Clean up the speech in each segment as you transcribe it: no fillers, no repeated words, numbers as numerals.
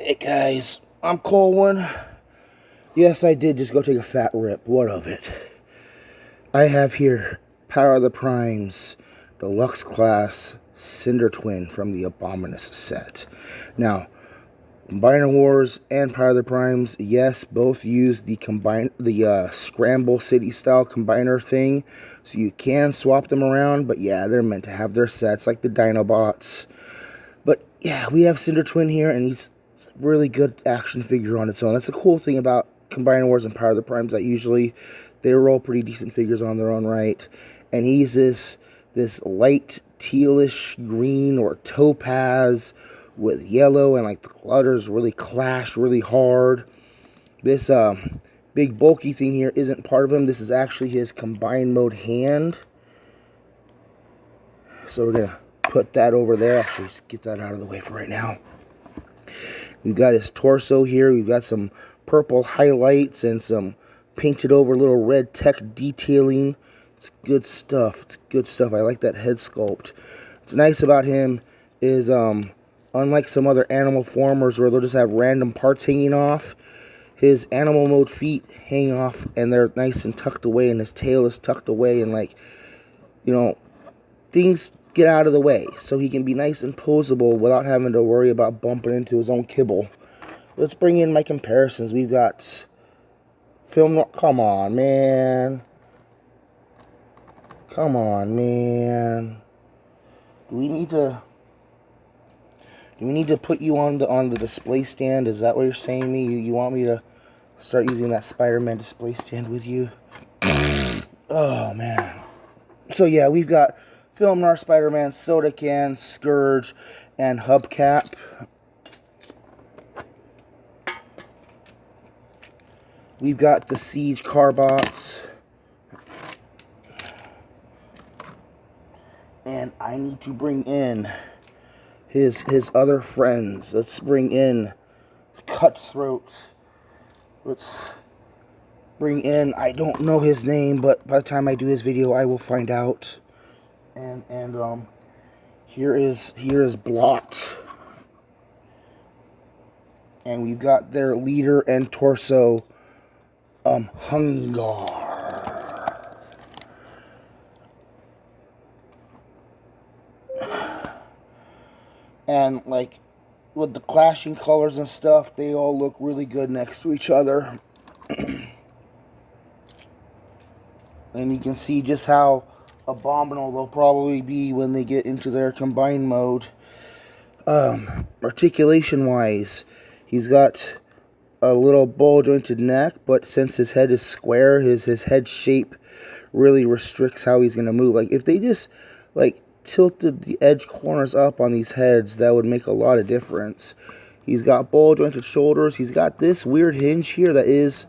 Hey guys, I'm Colwen. Yes, I did just go take a fat rip. What of it? I have here Power of the Primes, Deluxe Class, Sinnertwin from the Abominus set. Now, Combiner Wars and Power of the Primes, yes, both use the Scramble City style combiner thing, so you can swap them around. But yeah, they're meant to have their sets like the Dinobots. But yeah, we have Sinnertwin here, and he's a really good action figure on its own. That's the cool thing about Combiner Wars and Power of the Primes, that usually they roll pretty decent figures on their own right. And he's this light tealish green or topaz with yellow, and like the colors really clash really hard. This big bulky thing here isn't part of him. This is actually his combined mode hand. So we're gonna put that over there. Actually, just get that out of the way for right now. We've got his torso here. We've got some purple highlights and some painted over little red tech detailing. It's good stuff. It's good stuff. I like that head sculpt. What's nice about him is unlike some other animal formers where they'll just have random parts hanging off, his animal mode feet hang off and they're nice and tucked away, and his tail is tucked away, and like, you know, things get out of the way so he can be nice and posable without having to worry about bumping into his own kibble. Let's bring in my comparisons. We've got film. Come on, man. Come on, man. Do we need to put you on the display stand? Is that what you're saying to me? You want me to start using that Spider-Man display stand with you? Oh man. So yeah, we've got Film Noir Spider-Man, Soda Can, Scourge, and Hubcap. We've got the Siege Carbots. And I need to bring in his other friends. Let's bring in Cutthroat. Let's bring in, I don't know his name, but by the time I do this video, I will find out. And here is Blot. And we've got their leader and torso, Hungar. And like with the clashing colors and stuff, they all look really good next to each other. And you can see just how abominable they'll probably be when they get into their combined mode. Articulation wise, he's got a little ball jointed neck, but since his head is square, his head shape really restricts how he's going to move. Like if they just like tilted the edge corners up on these heads, that would make a lot of difference. He's got ball jointed shoulders. He's got this weird hinge here that is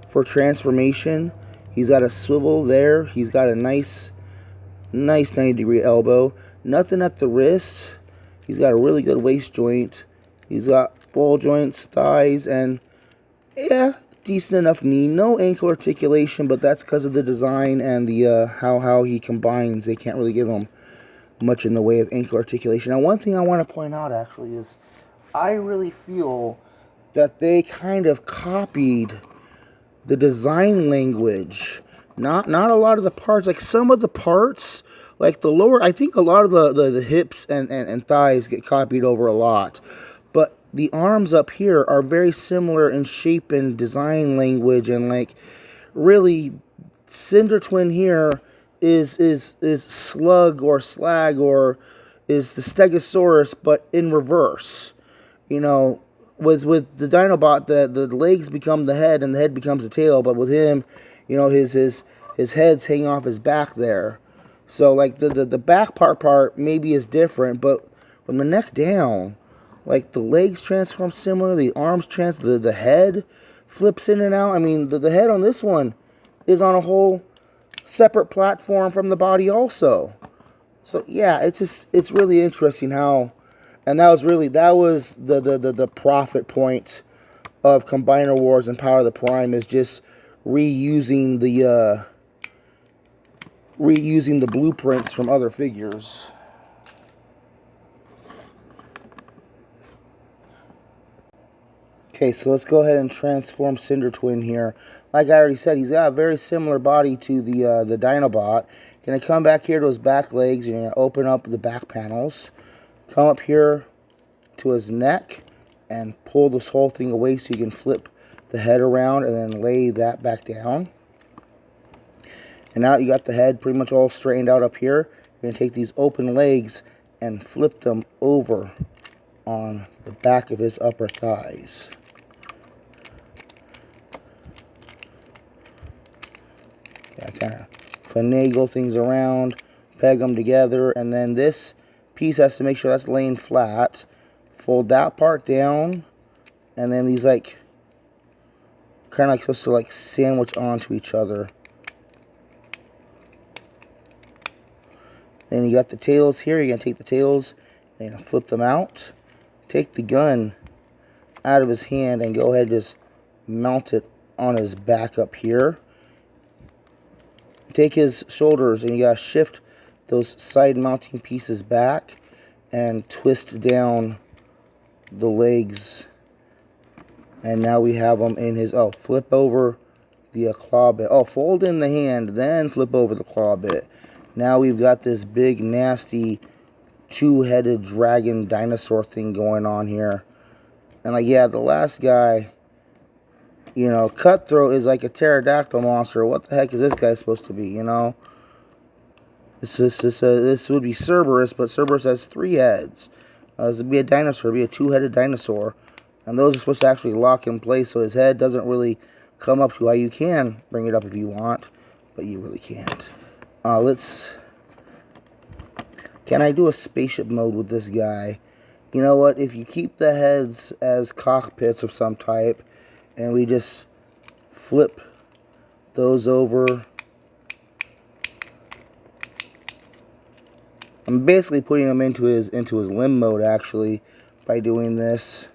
for transformation. He's got a swivel there. He's got a nice 90-degree elbow. Nothing at the wrist. He's got a really good waist joint. He's got ball joints, thighs, and yeah, decent enough knee. No ankle articulation, but that's because of the design and the how he combines. They can't really give him much in the way of ankle articulation. Now, one thing I want to point out actually is I really feel that they kind of copied the design language. Not a lot of the parts. Like some of the parts, like the lower, I think a lot of the hips and thighs get copied over a lot. But the arms up here are very similar in shape and design language, and like really Sinnertwin here is Slug or Slag, or is the Stegosaurus but in reverse. You know, with the Dinobot, the legs become the head and the head becomes the tail, but with him, you know, his head's hanging off his back there. So like the back part maybe is different, but from the neck down, like the legs transform similar, the arms the head flips in and out. I mean, the head on this one is on a whole separate platform from the body also. So yeah, it's really interesting how, and that was the profit point of Combiner Wars and Power of the Prime, is just reusing the blueprints from other figures. Okay, so let's go ahead and transform Sinnertwin here. Like I already said, he's got a very similar body to the Dinobot. You're going to come back here to his back legs. You're going to open up the back panels. Come up here to his neck and pull this whole thing away so you can flip the head around and then lay that back down. And now you got the head pretty much all straightened out up here. You're going to take these open legs and flip them over on the back of his upper thighs. Yeah, kind of finagle things around, peg them together, and then this piece has to make sure that's laying flat. Fold that part down, and then these like kind of like supposed to like sandwich onto each other. Then you got the tails here. You're gonna take the tails and flip them out. Take the gun out of his hand and go ahead and just mount it on his back up here. Take his shoulders and you gotta shift those side mounting pieces back and twist down the legs, and now we have them in his, flip over the claw bit. Fold in the hand, then flip over the claw bit. Now we've got this big nasty two-headed dragon dinosaur thing going on here. And like, yeah, the last guy, you know, Cutthroat is like a pterodactyl monster. What the heck is this guy supposed to be, you know? This would be Cerberus, but Cerberus has 3 heads. This would be a dinosaur, be a two-headed dinosaur. And those are supposed to actually lock in place, so his head doesn't really come up too high. You can bring it up if you want, but you really can't. Can I do a spaceship mode with this guy? You know what? If you keep the heads as cockpits of some type, and we just flip those over. I'm basically putting him into his limb mode actually by doing this.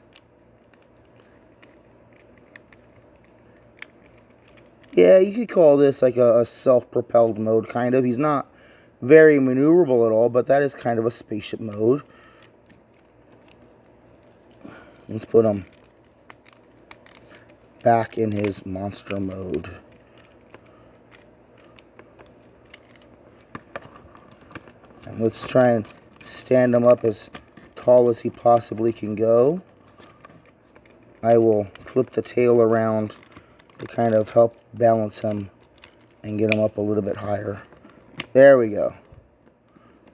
Yeah, you could call this like a self-propelled mode kind of. He's not very maneuverable at all, but that is kind of a spaceship mode. Let's put him back in his monster mode. And let's try and stand him up as tall as he possibly can go. I will flip the tail around to kind of help balance him and get him up a little bit higher. There we go.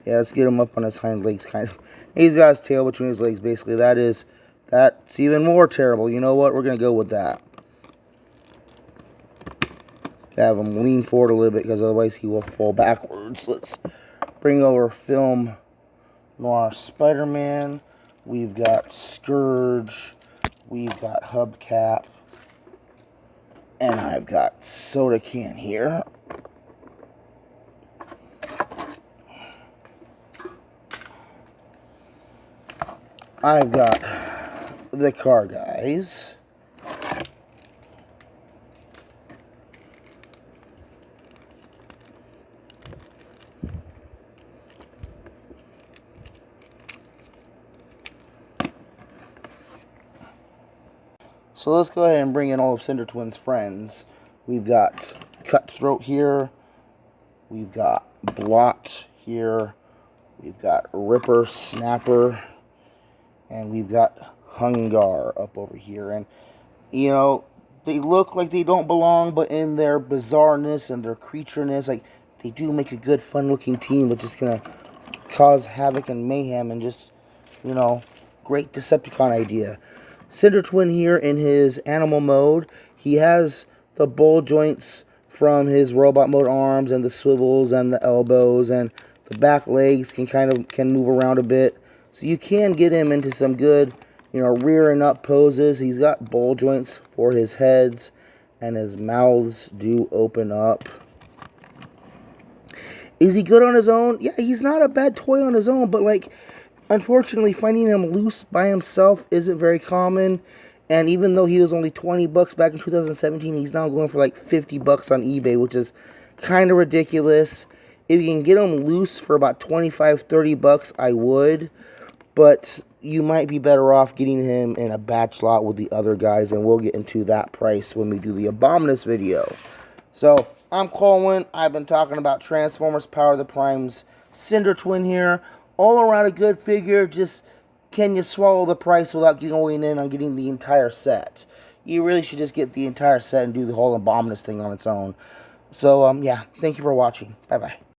Yeah, let's get him up on his hind legs kind of. He's got his tail between his legs basically. That's even more terrible. You know what? We're going to go with that. Have him lean forward a little bit because otherwise he will fall backwards. Let's bring over Film Noir Spider-Man. We've got Scourge. We've got Hubcap. And I've got Soda Can here. I've got the car guys. So let's go ahead and bring in all of Sinnertwin's friends. We've got Cutthroat here. We've got Blot here. We've got Ripper, Snapper. And we've got Hungar up over here. And, you know, they look like they don't belong, but in their bizarreness and their creatureness, like, they do make a good, fun-looking team, but just gonna cause havoc and mayhem and just, you know, great Decepticon idea. Sinnertwin here in his animal mode. He has the bull joints from his robot mode arms and the swivels and the elbows, and the back legs can move around a bit. So you can get him into some good, you know, rearing up poses. He's got bull joints for his heads, and his mouths do open up. Is he good on his own? Yeah, he's not a bad toy on his own, but like, unfortunately, finding him loose by himself isn't very common. And even though he was only 20 bucks back in 2017, he's now going for like 50 bucks on eBay, which is kind of ridiculous. If you can get him loose for about 25, 30 bucks, I would. But you might be better off getting him in a batch lot with the other guys, and we'll get into that price when we do the Abominus video. So, I'm Colwen. I've been talking about Transformers Power of the Prime's Sinnertwin here. All around a good figure, just can you swallow the price without going in on getting the entire set? You really should just get the entire set and do the whole Abominus thing on its own. So, yeah, thank you for watching. Bye-bye.